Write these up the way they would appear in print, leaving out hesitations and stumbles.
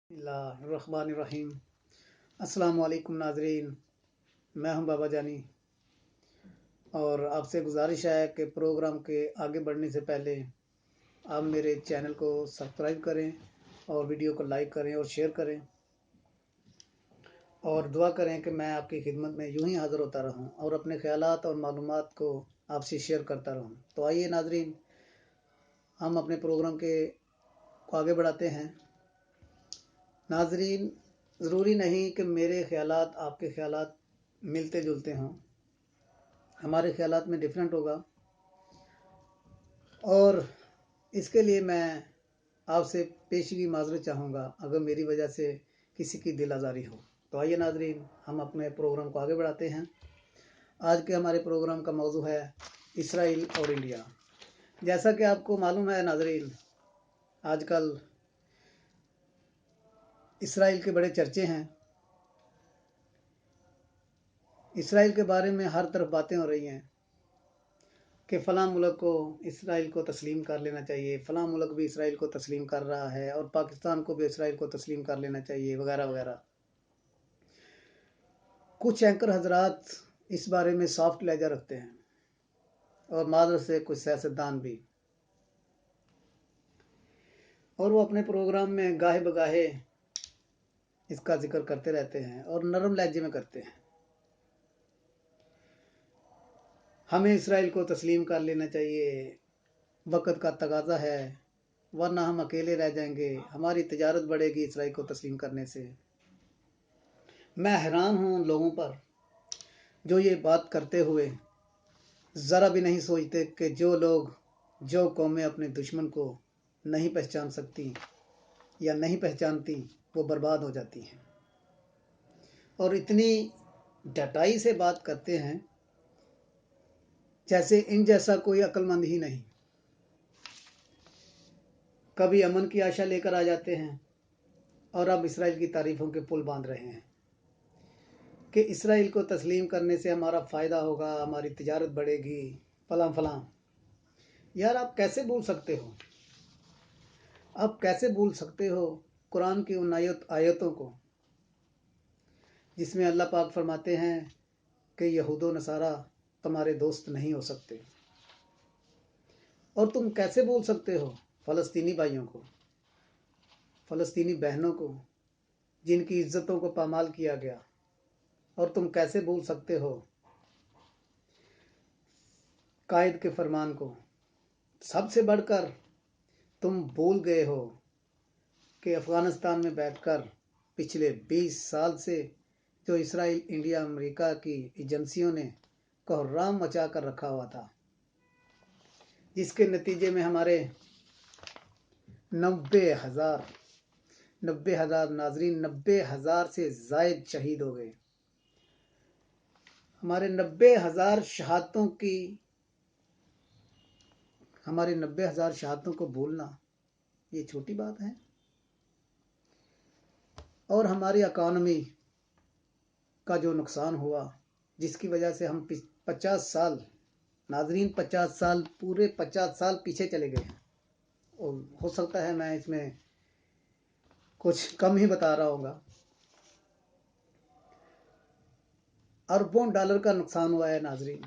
बिस्मिल्लाहिर्रहमानिर्रहीम। अस्सलाम वालेकुम नाजरीन, मैं हूं बाबा जानी और आपसे गुजारिश है कि प्रोग्राम के आगे बढ़ने से पहले आप मेरे चैनल को सब्सक्राइब करें और वीडियो को लाइक करें और शेयर करें और दुआ करें कि मैं आपकी खिदमत में यूं ही हाज़िर होता रहूं और अपने ख्यालात और मालूमात को आपसे शेयर करता रहूं। तो आइए नाजरीन, हम अपने प्रोग्राम को आगे बढ़ाते हैं। नाजरीन, ज़रूरी नहीं कि मेरे ख्यालात आपके ख्यालात मिलते जुलते हों, हमारे ख्यालात में डिफरेंट होगा और इसके लिए मैं आपसे पेशगी माज़रत चाहूँगा अगर मेरी वजह से किसी की दिल आज़ारी हो। तो आइए नाजरीन, हम अपने प्रोग्राम को आगे बढ़ाते हैं। आज के हमारे प्रोग्राम का मौजू है इसराइल और इंडिया। जैसा कि आपको मालूम है नाजरीन, आजकल इसराइल के बड़े चर्चे हैं। इसराइल के बारे में हर तरफ बातें हो रही हैं कि फ़लाँ मुल्क को इसराइल को तस्लीम कर लेना चाहिए, फ़लाँ मुल्क भी इसराइल को तस्लीम कर रहा है और पाकिस्तान को भी इसराइल को तस्लीम कर लेना चाहिए वगैरह वगैरह। कुछ एंकर हजरात इस बारे में सॉफ्ट लहजा रखते हैं और मादर से कुछ सियासतदान भी, और वो अपने प्रोग्राम में गाहे बगाहे इसका जिक्र करते रहते हैं और नरम लहजे में करते हैं। हमें इसराइल को तस्लीम कर लेना चाहिए, वक़्त का तकाज़ा है, वरना हम अकेले रह जाएंगे, हमारी तिजारत बढ़ेगी इसराइल को तस्लीम करने से। मैं हैरान हूँ उन लोगों पर जो ये बात करते हुए ज़रा भी नहीं सोचते कि जो कौमें अपने दुश्मन को नहीं पहचान सकती या नहीं पहचानती वो बर्बाद हो जाती हैं, और इतनी डटाई से बात करते हैं जैसे इन जैसा कोई अक्लमंद ही नहीं। कभी अमन की आशा लेकर आ जाते हैं और अब इसराइल की तारीफ़ों के पुल बांध रहे हैं कि इसराइल को तस्लीम करने से हमारा फ़ायदा होगा, हमारी तिजारत बढ़ेगी, फलां फलां। यार, आप कैसे भूल सकते हो, आप कैसे भूल सकते हो कुरान की उन आयतों को जिसमें अल्लाह पाक फरमाते हैं कि यहूद व नसारा तुम्हारे दोस्त नहीं हो सकते। और तुम कैसे भूल सकते हो फ़लस्तीनी भाइयों को, फ़लस्तीनी बहनों को जिनकी इज्जतों को पामाल किया गया। और तुम कैसे भूल सकते हो कायद के फरमान को। सबसे बढ़कर तुम भूल गए हो कि अफ़गानिस्तान में बैठकर पिछले 20 साल से जो इसराइल, इंडिया, अमेरिका की एजेंसियों ने कोहराम मचा कर रखा हुआ था, जिसके नतीजे में हमारे 90,000 नाजरीन, 90,000 से ज़ायद शहीद हो गए। हमारे 90,000 शहादतों को भूलना ये छोटी बात है। और हमारी इकॉनमी का जो नुकसान हुआ, जिसकी वजह से हम 50 साल नाजरीन, 50 साल, पूरे 50 साल पीछे चले गए हैं। और हो सकता है मैं इसमें कुछ कम ही बता रहा होगा। अरबों डॉलर का नुकसान हुआ है नाजरीन,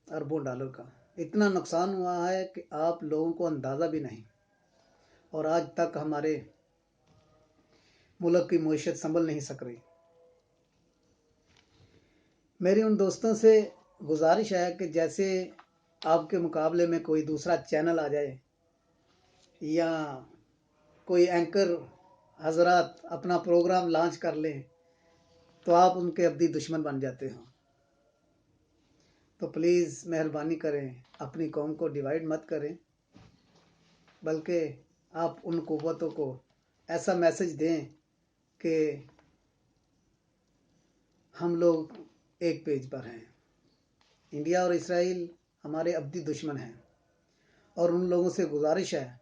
अरबों डॉलर का इतना नुकसान हुआ है कि आप लोगों को अंदाज़ा भी नहीं। और आज तक हमारे मुल्क की मईशत संभल नहीं सक रही। मेरी उन दोस्तों से गुजारिश है कि जैसे आपके मुकाबले में कोई दूसरा चैनल आ जाए या कोई एंकर हजरात अपना प्रोग्राम लॉन्च कर लें तो आप उनके अब्दी दुश्मन बन जाते हो। तो प्लीज़ मेहरबानी करें, अपनी कौम को डिवाइड मत करें, बल्कि आप उन कुव्वतों को ऐसा मैसेज दें कि हम लोग एक पेज पर हैं। इंडिया और इसराइल हमारे अब्दी दुश्मन हैं, और उन लोगों से गुजारिश है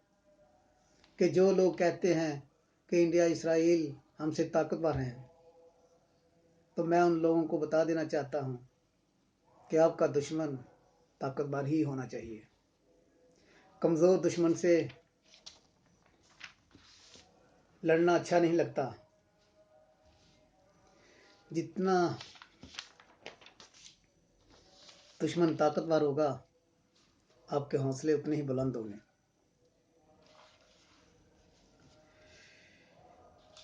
कि जो लोग कहते हैं कि इंडिया इसराइल हमसे ताकतवर हैं, तो मैं उन लोगों को बता देना चाहता हूँ कि आपका दुश्मन ताकतवर ही होना चाहिए। कमज़ोर दुश्मन से लड़ना अच्छा नहीं लगता, جتنا دشمن طاقتور ہوگا آپ کے حوصلے اتنے ہی بلند ہوں گے.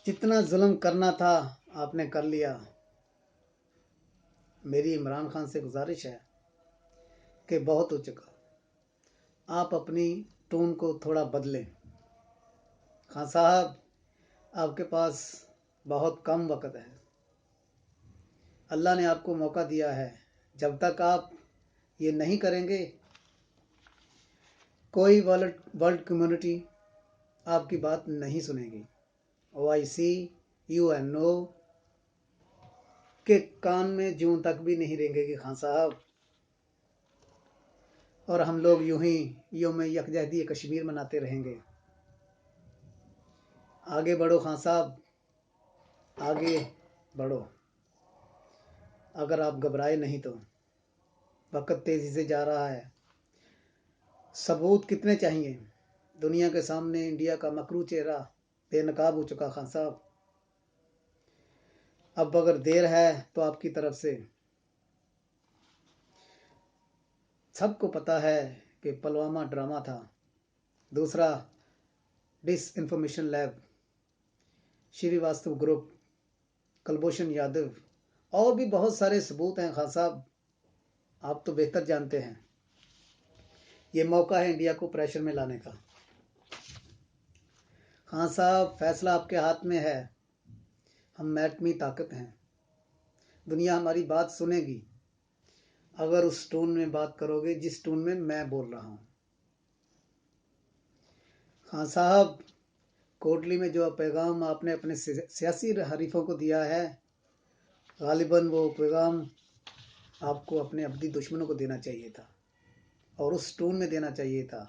جتنا ظلم کرنا تھا آپ نے کر لیا. میری عمران خان سے گزارش ہے کہ بہت ہو چکا. آپ اپنی ٹون کو تھوڑا بدلیں. خان صاحب آپ کے پاس بہت کم وقت ہے. اللہ نے آپ کو موقع دیا ہے. جب تک آپ یہ نہیں کریں گے کوئی ورلڈ کمیونٹی آپ کی بات نہیں سنے گی. OIC UNO کے کان میں جوں تک بھی نہیں رینگے گی خان صاحب. اور ہم لوگ یوں ہی یوم یکجہتی کشمیر مناتے رہیں گے. آگے بڑھو خان صاحب، آگے بڑھو. اگر آپ گھبرائے نہیں تو. وقت تیزی سے جا رہا ہے. ثبوت کتنے چاہیے؟ دنیا کے سامنے انڈیا کا مکروہ چہرہ بے نقاب ہو چکا خان صاحب. اب اگر دیر ہے تو آپ کی طرف سے. سب کو پتا ہے کہ پلوامہ ڈرامہ تھا. دوسرا ڈس انفارمیشن لیب، شری واستو گروپ، کلبھوشن یادو، اور بھی بہت سارے ثبوت ہیں خان صاحب. آپ تو بہتر جانتے ہیں. یہ موقع ہے انڈیا کو پریشر میں لانے کا. خان صاحب فیصلہ آپ کے ہاتھ میں ہے. ہم ایٹمی طاقت ہیں. دنیا ہماری بات سنے گی اگر اس ٹون میں بات کرو گے جس ٹون میں بول رہا ہوں. خان صاحب کوٹلی میں جو پیغام آپ نے اپنے سیاسی حریفوں کو دیا ہے غالباً وہ پیغام آپ کو اپنے ابدی دشمنوں کو دینا چاہیے تھا، اور اس ٹون میں دینا چاہیے تھا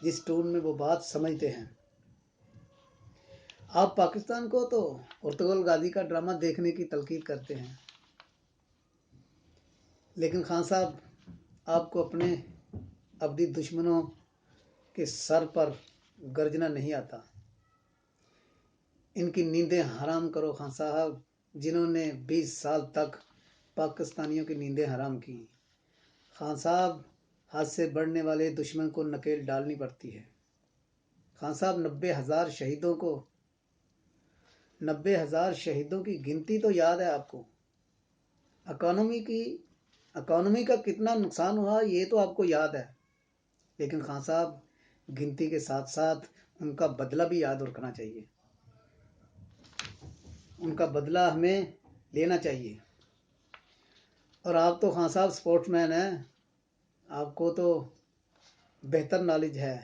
جس ٹون میں وہ بات سمجھتے ہیں. آپ پاکستان کو تو ارطغرل غازی کا ڈرامہ دیکھنے کی تلقین کرتے ہیں، لیکن خان صاحب آپ کو اپنے ابدی دشمنوں کے سر پر گرجنا نہیں آتا. ان کی نیندیں حرام کرو خان صاحب، جنہوں نے 20 سال تک پاکستانیوں کی نیندیں حرام کی. خان صاحب حد سے بڑھنے والے دشمن کو نکیل ڈالنی پڑتی ہے. خان صاحب 90,000 شہیدوں کی گنتی تو یاد ہے آپ کو. اکانومی کا کتنا نقصان ہوا یہ تو آپ کو یاد ہے. لیکن خان صاحب گنتی کے ساتھ ساتھ ان کا بدلہ بھی یاد رکھنا چاہیے. ان کا بدلہ ہمیں لینا چاہیے. اور آپ تو خان صاحب سپورٹس مین ہیں. آپ کو تو بہتر نالج ہے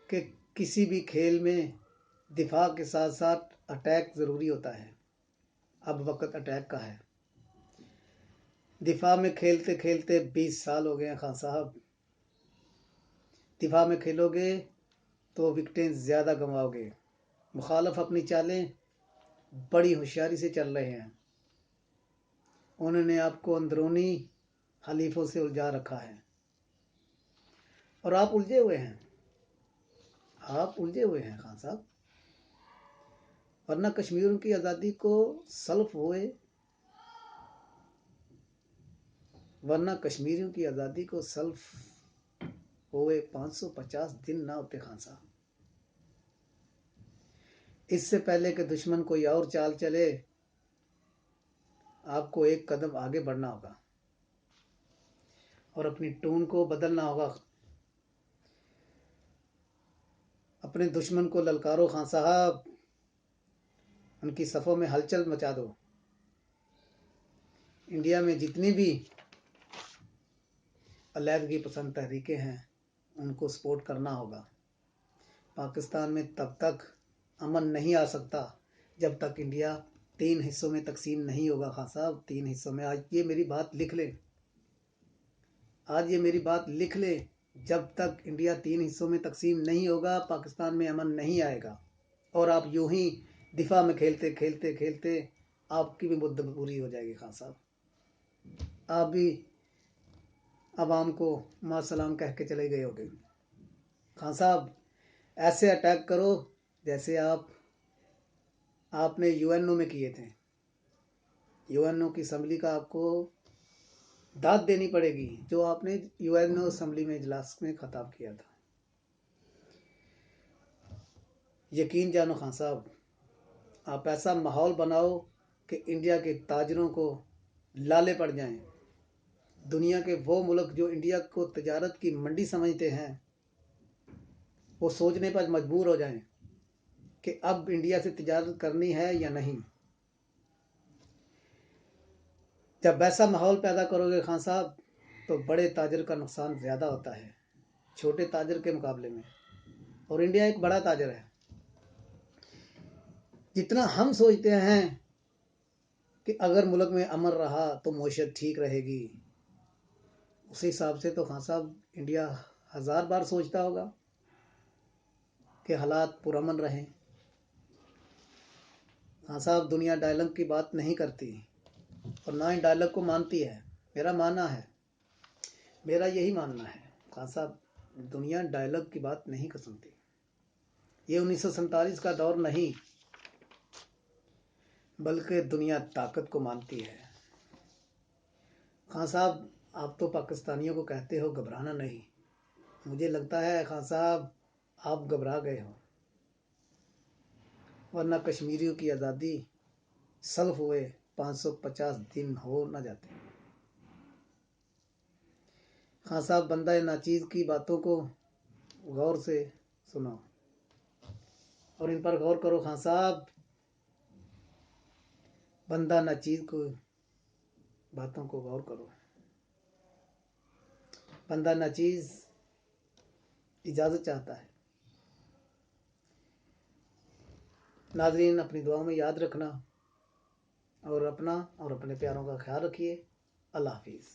کہ کسی بھی کھیل میں دفاع کے ساتھ ساتھ اٹیک ضروری ہوتا ہے. اب وقت اٹیک کا ہے. دفاع میں کھیلتے کھیلتے 20 سال ہو گئے ہیں خان صاحب. دفاع میں کھیلو گے تو وکٹیں زیادہ گنواؤ گے. مخالف اپنی چالیں بڑی ہوشیاری سے چل رہے ہیں. انہوں نے آپ کو اندرونی حلیفوں سے الجھا رکھا ہے اور آپ الجھے ہوئے ہیں. آپ الجھے ہوئے ہیں خان صاحب. ورنہ کشمیریوں کی آزادی کو سلف ہوئے 550 دن نہ ہوتے خان صاحب. اس سے پہلے کہ دشمن کوئی اور چال چلے آپ کو ایک قدم آگے بڑھنا ہوگا اور اپنی ٹون کو بدلنا ہوگا. اپنے دشمن کو للکارو خان صاحب. ان کی صفوں میں ہلچل مچا دو. انڈیا میں جتنی بھی علیحدگی پسند تحریکیں ہیں ان کو سپورٹ کرنا ہوگا. پاکستان میں تب تک امن نہیں آ سکتا جب تک انڈیا 3 حصوں میں تقسیم نہیں ہوگا خان صاحب. 3 حصوں میں. آج یہ میری بات لکھ لیں. جب تک انڈیا 3 حصوں میں تقسیم نہیں ہوگا پاکستان میں امن نہیں آئے گا. اور آپ یوں ہی دفاع میں کھیلتے کھیلتے کھیلتے آپ کی بھی مدت پوری ہو جائے گی خان صاحب. آپ بھی عوام کو ماں سلام کہہ کے چلے گئے ہوگے. خان صاحب ایسے اٹیک کرو جیسے آپ نے UNO میں کیے تھے. यूएनओ की असम्बली का आपको दाद देनी पड़ेगी जो आपने यूएनओ असम्बली में इजलास में खिताब किया था। यकीन जानो खान साहब, आप ऐसा माहौल बनाओ कि इंडिया के ताजरों को लाले पड़ जाएं। दुनिया के वो मुल्क जो इंडिया को तजारत की मंडी समझते हैं वो सोचने पर मजबूर हो जाएं कि अब इंडिया से तजारत करनी है या नहीं। जब ऐसा माहौल पैदा करोगे खान साहब तो बड़े ताजर का नुकसान ज़्यादा होता है छोटे ताजर के मुकाबले में, और इंडिया एक बड़ा ताजर है। जितना हम सोचते हैं कि अगर मुल्क में अमन रहा तो मईशत ठीक रहेगी, उसी हिसाब से तो खान साहब इंडिया 1000 बार सोचता होगा कि हालात पुरअमन रहें। खान साहब, दुनिया डायलॉग की बात नहीं करती और ना ही डायलॉग को मानती है। मेरा मानना है, मेरा यही मानना है खान साहब, दुनिया डायलॉग की बात नहीं कर सुनती। ये 1947 का दौर नहीं, बल्कि दुनिया ताकत को मानती है। खान साहब, आप तो पाकिस्तानियों को कहते हो घबराना नहीं, मुझे लगता है खान साहब आप घबरा गए हो, वरना कश्मीरियों की आज़ादी सल्फ हुए 550 दिन हो न जाते। खान साहब, बंदा नाचीज़ की बातों को गौर से सुनो और इन पर गौर करो। खान साहब, बंदा नाचीज़ को बातों को गौर करो। बंदा नाचीज़ इजाज़त चाहता है। नाज़रीन, अपनी दुआओं में याद रखना और अपना और अपने प्यारों का ख्याल रखिए। अल्लाह हाफिज़।